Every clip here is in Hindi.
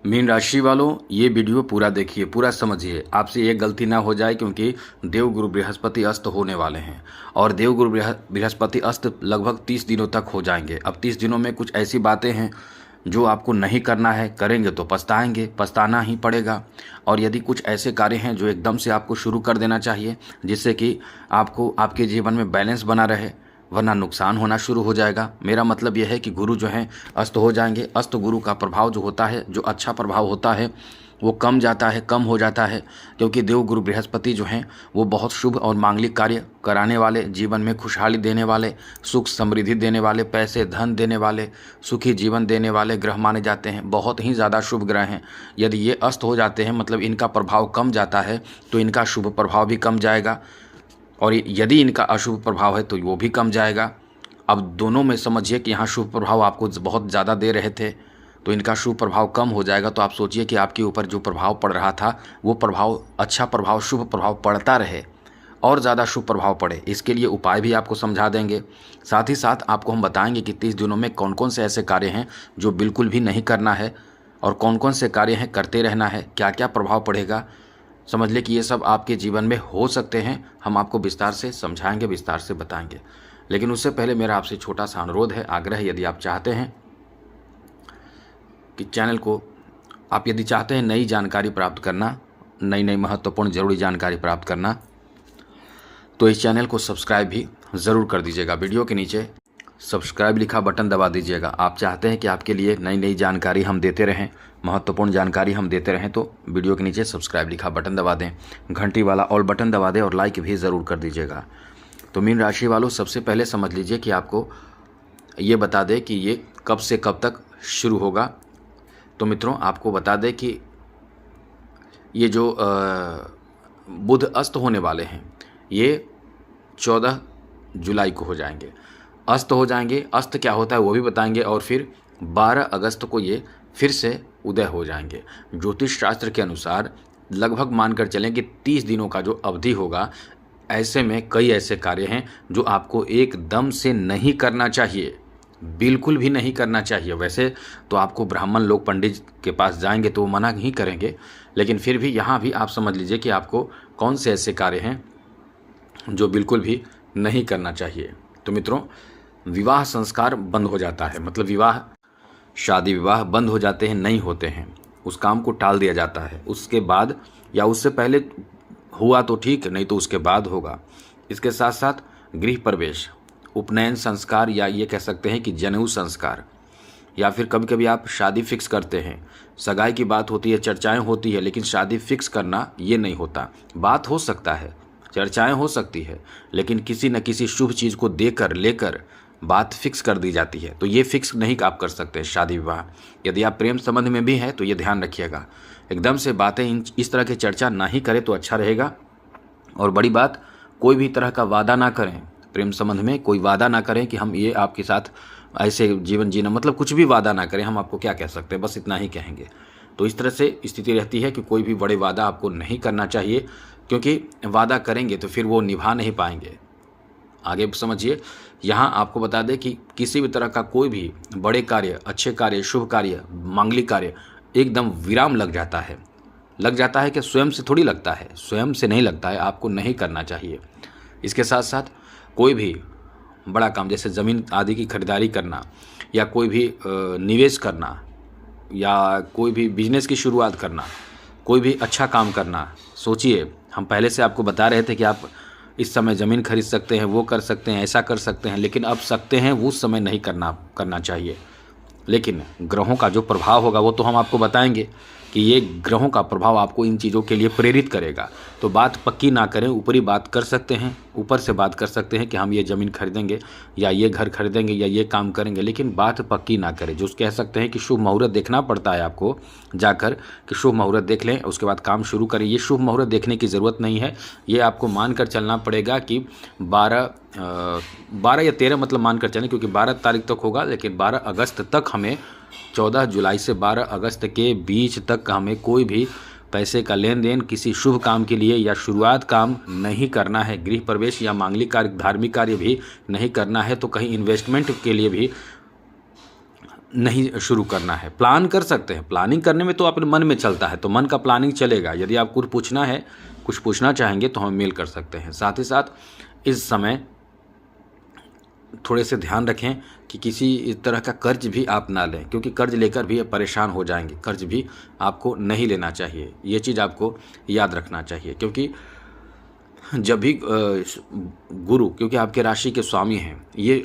मीन राशि वालों, ये वीडियो पूरा देखिए, पूरा समझिए। आपसे ये गलती ना हो जाए, क्योंकि देवगुरु बृहस्पति अस्त होने वाले हैं और देवगुरु बृहस्पति अस्त लगभग 30 दिनों तक हो जाएंगे। अब 30 दिनों में कुछ ऐसी बातें हैं जो आपको नहीं करना है, करेंगे तो पछताएंगे, पछताना ही पड़ेगा। और यदि कुछ ऐसे कार्य हैं जो एकदम से आपको शुरू कर देना चाहिए, जिससे कि आपको आपके जीवन में बैलेंस बना रहे, वरना नुकसान होना शुरू हो जाएगा। मेरा मतलब यह है कि गुरु जो हैं अस्त हो जाएंगे। अस्त गुरु का प्रभाव जो होता है, जो अच्छा प्रभाव होता है, वो कम जाता है, कम हो जाता है, क्योंकि देव गुरु बृहस्पति जो हैं वो बहुत शुभ और मांगलिक कार्य कराने वाले, जीवन में खुशहाली देने वाले, सुख समृद्धि देने वाले, पैसे धन देने वाले, सुखी जीवन देने वाले ग्रह माने जाते हैं। बहुत ही ज़्यादा शुभ ग्रह हैं। यदि ये अस्त हो जाते हैं, मतलब इनका प्रभाव कम जाता है, तो इनका शुभ प्रभाव भी कम जाएगा, और यदि इनका अशुभ प्रभाव है तो वो भी कम जाएगा। अब दोनों में समझिए कि यहाँ शुभ प्रभाव आपको बहुत ज़्यादा दे रहे थे, तो इनका शुभ प्रभाव कम हो जाएगा। तो आप सोचिए कि आपके ऊपर जो प्रभाव पड़ रहा था, वो प्रभाव, अच्छा प्रभाव, शुभ प्रभाव पड़ता रहे और ज़्यादा शुभ प्रभाव पड़े। इसके लिए उपाय भी आपको समझा देंगे। साथ ही साथ आपको हम बताएंगे कि 30 दिनों में कौन कौन से ऐसे कार्य हैं जो बिल्कुल भी नहीं करना है, और कौन कौन से कार्य हैं करते रहना है, क्या क्या प्रभाव पड़ेगा। समझ ले कि ये सब आपके जीवन में हो सकते हैं। हम आपको विस्तार से समझाएंगे, विस्तार से बताएंगे। लेकिन उससे पहले मेरा आपसे छोटा सा अनुरोध है, आग्रह है, यदि आप चाहते हैं कि चैनल को, आप यदि चाहते हैं नई जानकारी प्राप्त करना, नई नई महत्वपूर्ण जरूरी जानकारी प्राप्त करना, तो इस चैनल को सब्सक्राइब भी ज़रूर कर दीजिएगा। वीडियो के नीचे सब्सक्राइब लिखा बटन दबा दीजिएगा। आप चाहते हैं कि आपके लिए नई नई जानकारी हम देते रहें, महत्वपूर्ण जानकारी हम देते रहें, तो वीडियो के नीचे सब्सक्राइब लिखा बटन दबा दें, घंटी वाला ऑल बटन दबा दें और लाइक भी ज़रूर कर दीजिएगा। तो मीन राशि वालों, सबसे पहले समझ लीजिए कि आपको ये बता दें कि ये कब से कब तक शुरू होगा। तो मित्रों, आपको बता दें कि ये जो बुध अस्त होने वाले हैं, ये 14 जुलाई को हो जाएंगे, अस्त हो जाएंगे। अस्त क्या होता है वो भी बताएंगे, और फिर 12 अगस्त को ये फिर से उदय हो जाएंगे। ज्योतिष शास्त्र के अनुसार लगभग मानकर चलें कि 30 दिनों का जो अवधि होगा, ऐसे में कई ऐसे कार्य हैं जो आपको एकदम से नहीं करना चाहिए, बिल्कुल भी नहीं करना चाहिए। वैसे तो आपको ब्राह्मण लोग पंडित के पास जाएंगे तो वो मना नहीं करेंगे, लेकिन फिर भी यहाँ भी आप समझ लीजिए कि आपको कौन से ऐसे कार्य हैं जो बिल्कुल भी नहीं करना चाहिए। तो मित्रों, विवाह संस्कार बंद हो जाता है, मतलब विवाह, शादी विवाह बंद हो जाते हैं, नहीं होते हैं, उस काम को टाल दिया जाता है। उसके बाद या उससे पहले हुआ तो ठीक, नहीं तो उसके बाद होगा। इसके साथ साथ गृह प्रवेश, उपनयन संस्कार, या ये कह सकते हैं कि जनेऊ संस्कार, या फिर कभी कभी आप शादी फिक्स करते हैं, सगाई की बात होती है, चर्चाएं होती है, लेकिन शादी फिक्स करना ये नहीं होता। बात हो सकता है, चर्चाएं हो सकती है, लेकिन किसी न किसी शुभ चीज़ को देकर लेकर बात फिक्स कर दी जाती है। तो ये फिक्स नहीं आप कर सकते शादी विवाह। यदि आप प्रेम संबंध में भी हैं तो ये ध्यान रखिएगा, एकदम से बातें इस तरह की चर्चा ना ही करें तो अच्छा रहेगा। और बड़ी बात, कोई भी तरह का वादा ना करें प्रेम संबंध में, कोई वादा ना करें कि हम ये आपके साथ ऐसे जीवन जीना, मतलब कुछ भी वादा ना करें। हम आपको क्या कह सकते हैं, बस इतना ही कहेंगे। तो इस तरह से स्थिति रहती है कि कोई भी बड़े वादा आपको नहीं करना चाहिए, क्योंकि वादा करेंगे तो फिर वो निभा नहीं पाएंगे। आगे समझिए, यहाँ आपको बता दें कि किसी भी तरह का कोई भी बड़े कार्य, अच्छे कार्य, शुभ कार्य, मांगलिक कार्य, एकदम विराम लग जाता है। लग जाता है कि स्वयं से थोड़ी लगता है, स्वयं से नहीं लगता है, आपको नहीं करना चाहिए। इसके साथ साथ कोई भी बड़ा काम, जैसे ज़मीन आदि की खरीदारी करना, या कोई भी निवेश करना, या कोई भी बिजनेस की शुरुआत करना, कोई भी अच्छा काम करना। सोचिए, हम पहले से आपको बता रहे थे कि आप इस समय ज़मीन खरीद सकते हैं, वो कर सकते हैं, ऐसा कर सकते हैं, लेकिन अब सकते हैं, उस समय नहीं करना चाहिए। लेकिन ग्रहों का जो प्रभाव होगा वो तो हम आपको बताएंगे कि ये ग्रहों का प्रभाव आपको इन चीज़ों के लिए प्रेरित करेगा। तो बात पक्की ना करें, ऊपरी बात कर सकते हैं, ऊपर से बात कर सकते हैं कि हम ये ज़मीन खरीदेंगे, या ये घर खरीदेंगे, या ये काम करेंगे, लेकिन बात पक्की ना करें। जो कह सकते हैं कि शुभ मुहूर्त देखना पड़ता है आपको जाकर, कि शुभ मुहूर्त देख लें, उसके बाद काम शुरू करें। ये शुभ मुहूर्त देखने की ज़रूरत नहीं है, ये आपको मानकर चलना पड़ेगा कि 12 या 13, मतलब मानकर चलें, क्योंकि 12 तारीख तक होगा, लेकिन 12 अगस्त तक हमें, 14 जुलाई से 12 अगस्त के बीच तक हमें कोई भी पैसे का लेन देन किसी शुभ काम के लिए या शुरुआत काम नहीं करना है। गृह प्रवेश या मांगलिक कार्य, धार्मिक कार्य भी नहीं करना है। तो कहीं इन्वेस्टमेंट के लिए भी नहीं शुरू करना है। प्लान कर सकते हैं, प्लानिंग करने में तो अपने मन में चलता है, तो मन का प्लानिंग चलेगा। यदि आप कुछ पूछना है, कुछ पूछना चाहेंगे तो हम मेल कर सकते हैं। साथ ही साथ इस समय थोड़े से ध्यान रखें कि किसी इस तरह का कर्ज भी आप ना लें, क्योंकि कर्ज लेकर भी परेशान हो जाएंगे। कर्ज भी आपको नहीं लेना चाहिए, ये चीज़ आपको याद रखना चाहिए। क्योंकि जब भी गुरु, क्योंकि आपके राशि के स्वामी हैं, ये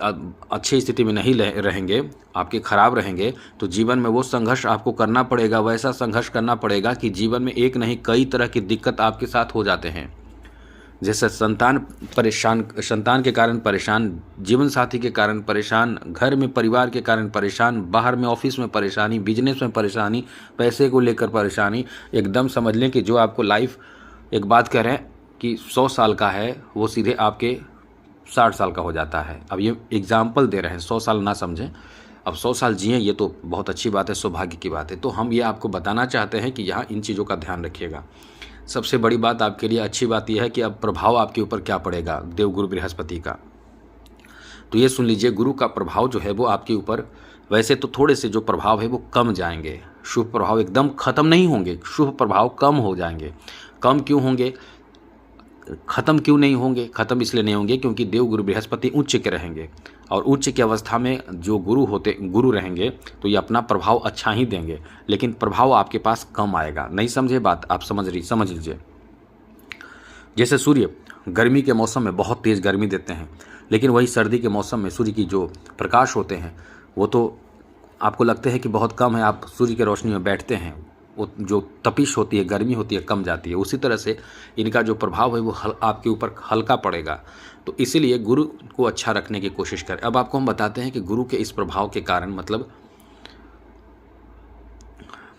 अच्छी स्थिति में नहीं रहेंगे, आपके खराब रहेंगे, तो जीवन में वो संघर्ष आपको करना पड़ेगा, वैसा संघर्ष करना पड़ेगा कि जीवन में एक नहीं कई तरह की दिक्कत आपके साथ हो जाते हैं। जैसे संतान के कारण परेशान, जीवन साथी के कारण परेशान, घर में परिवार के कारण परेशान, बाहर में ऑफिस में परेशानी, बिजनेस में परेशानी, पैसे को लेकर परेशानी। एकदम समझ लें कि जो आपको लाइफ, एक बात कह रहे हैं कि 100 साल का है, वो सीधे आपके 60 साल का हो जाता है। अब ये एग्जाम्पल दे रहे हैं, 100 साल ना समझें। अब 100 साल जिए, ये तो बहुत अच्छी बात है, सौभाग्य की बात है। तो हम ये आपको बताना चाहते हैं कि यहाँ इन चीज़ों का ध्यान रखिएगा। सबसे बड़ी बात आपके लिए अच्छी बात यह है कि अब प्रभाव आपके ऊपर क्या पड़ेगा देवगुरु बृहस्पति का। तो ये सुन लीजिए, गुरु का प्रभाव जो है वो आपके ऊपर, वैसे तो थोड़े से जो प्रभाव है वो कम जाएंगे। शुभ प्रभाव एकदम खत्म नहीं होंगे, शुभ प्रभाव कम हो जाएंगे। कम क्यों होंगे, खत्म क्यों नहीं होंगे? खत्म इसलिए नहीं होंगे क्योंकि देवगुरु बृहस्पति उच्च के रहेंगे, और उच्च की अवस्था में जो गुरु रहेंगे तो ये अपना प्रभाव अच्छा ही देंगे, लेकिन प्रभाव आपके पास कम आएगा। नहीं समझे बात? आप समझ लीजिए। जैसे सूर्य गर्मी के मौसम में बहुत तेज़ गर्मी देते हैं, लेकिन वही सर्दी के मौसम में सूर्य की जो प्रकाश होते हैं वो तो आपको लगते हैं कि बहुत कम है, आप सूर्य की रोशनी में बैठते हैं, वो जो तपिश होती है, गर्मी होती है, कम जाती है। उसी तरह से इनका जो प्रभाव है वो आपके ऊपर हल्का पड़ेगा। तो इसीलिए गुरु को अच्छा रखने की कोशिश करें। अब आपको हम बताते हैं कि गुरु के इस प्रभाव के कारण, मतलब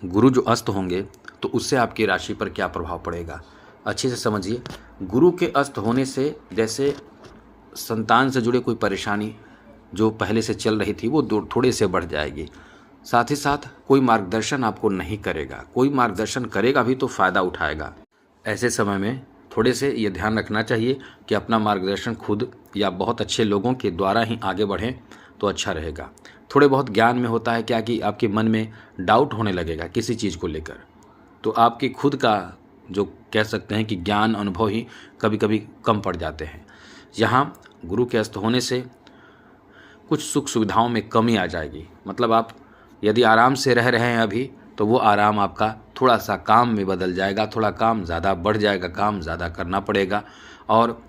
गुरु जो अस्त होंगे तो उससे आपकी राशि पर क्या प्रभाव पड़ेगा, अच्छे से समझिए। गुरु के अस्त होने से जैसे संतान से जुड़े कोई परेशानी जो पहले से चल रही थी वो थोड़े से बढ़ जाएगी। साथ ही साथ कोई मार्गदर्शन आपको नहीं करेगा, कोई मार्गदर्शन करेगा भी तो फ़ायदा उठाएगा। ऐसे समय में थोड़े से ये ध्यान रखना चाहिए कि अपना मार्गदर्शन खुद या बहुत अच्छे लोगों के द्वारा ही आगे बढ़ें तो अच्छा रहेगा। थोड़े बहुत ज्ञान में होता है क्या कि आपके मन में डाउट होने लगेगा किसी चीज़ को लेकर, तो आपके खुद का जो कह सकते हैं कि ज्ञान अनुभव ही कभी कभी कम पड़ जाते हैं। यहाँ गुरु के अस्त होने से कुछ सुख सुविधाओं में कमी आ जाएगी। मतलब आप यदि आराम से रह रहे हैं अभी, तो वो आराम आपका थोड़ा सा काम में बदल जाएगा, थोड़ा काम ज़्यादा बढ़ जाएगा, काम ज़्यादा करना पड़ेगा। और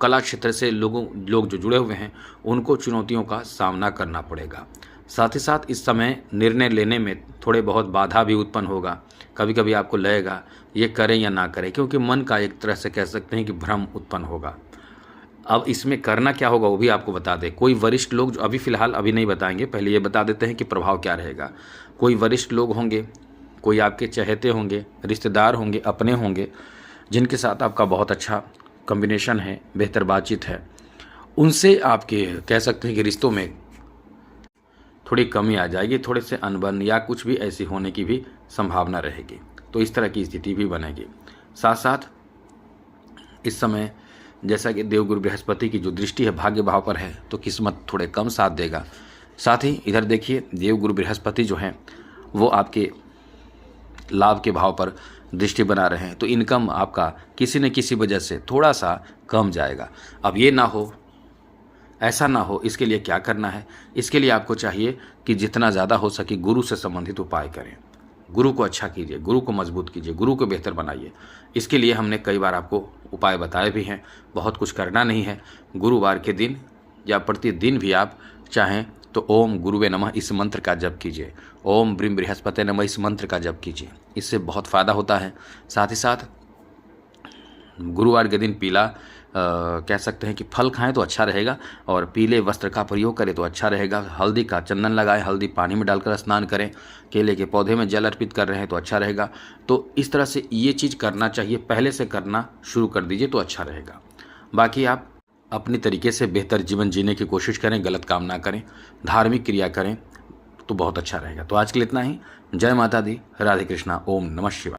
कला क्षेत्र से लोग जो जुड़े हुए हैं उनको चुनौतियों का सामना करना पड़ेगा। साथ ही साथ इस समय निर्णय लेने में थोड़े बहुत बाधा भी उत्पन्न होगा। कभी कभी आपको लगेगा ये करें या ना करें, क्योंकि मन का एक तरह से कह सकते हैं कि भ्रम उत्पन्न होगा। अब इसमें करना क्या होगा वो भी आपको बता दें। कोई वरिष्ठ लोग, जो अभी फ़िलहाल अभी नहीं बताएंगे, पहले ये बता देते हैं कि प्रभाव क्या रहेगा। कोई वरिष्ठ लोग होंगे, कोई आपके चहेते होंगे, रिश्तेदार होंगे, अपने होंगे, जिनके साथ आपका बहुत अच्छा कॉम्बिनेशन है, बेहतर बातचीत है, उनसे आपके कह सकते हैं कि रिश्तों में थोड़ी कमी आ जाएगी, थोड़े से अनबन या कुछ भी ऐसी होने की भी संभावना रहेगी। तो इस तरह की स्थिति भी बनेगी। साथ साथ इस समय जैसा कि देवगुरु बृहस्पति की जो दृष्टि है भाग्य भाव पर है, तो किस्मत थोड़े कम साथ देगा। साथ ही इधर देखिए, देवगुरु बृहस्पति जो हैं वो आपके लाभ के भाव पर दृष्टि बना रहे हैं, तो इनकम आपका किसी न किसी वजह से थोड़ा सा कम जाएगा। अब ये ना हो, ऐसा ना हो, इसके लिए क्या करना है? इसके लिए आपको चाहिए कि जितना ज़्यादा हो सके गुरु से संबंधित उपाय करें। गुरु को अच्छा कीजिए, गुरु को मजबूत कीजिए, गुरु को बेहतर बनाइए। इसके लिए हमने कई बार आपको उपाय बताए भी हैं। बहुत कुछ करना नहीं है। गुरुवार के दिन या प्रतिदिन भी आप चाहें तो ओम गुरुवे नमः इस मंत्र का जप कीजिए, ओम ब्रीम बृहस्पति नमः इस मंत्र का जप कीजिए। इससे बहुत फ़ायदा होता है। साथ ही साथ गुरुवार के दिन पीला कह सकते हैं कि फल खाएं तो अच्छा रहेगा, और पीले वस्त्र का प्रयोग करें तो अच्छा रहेगा। हल्दी का चंदन लगाएं, हल्दी पानी में डालकर स्नान करें, केले के पौधे में जल अर्पित कर रहे हैं तो अच्छा रहेगा। तो इस तरह से ये चीज़ करना चाहिए, पहले से करना शुरू कर दीजिए तो अच्छा रहेगा। बाकी आप अपनी तरीके से बेहतर जीवन जीने की कोशिश करें, गलत काम ना करें, धार्मिक क्रिया करें तो बहुत अच्छा रहेगा। तो आज के लिए इतना ही। जय माता दी, राधे कृष्णा, ओम नमः शिवाय।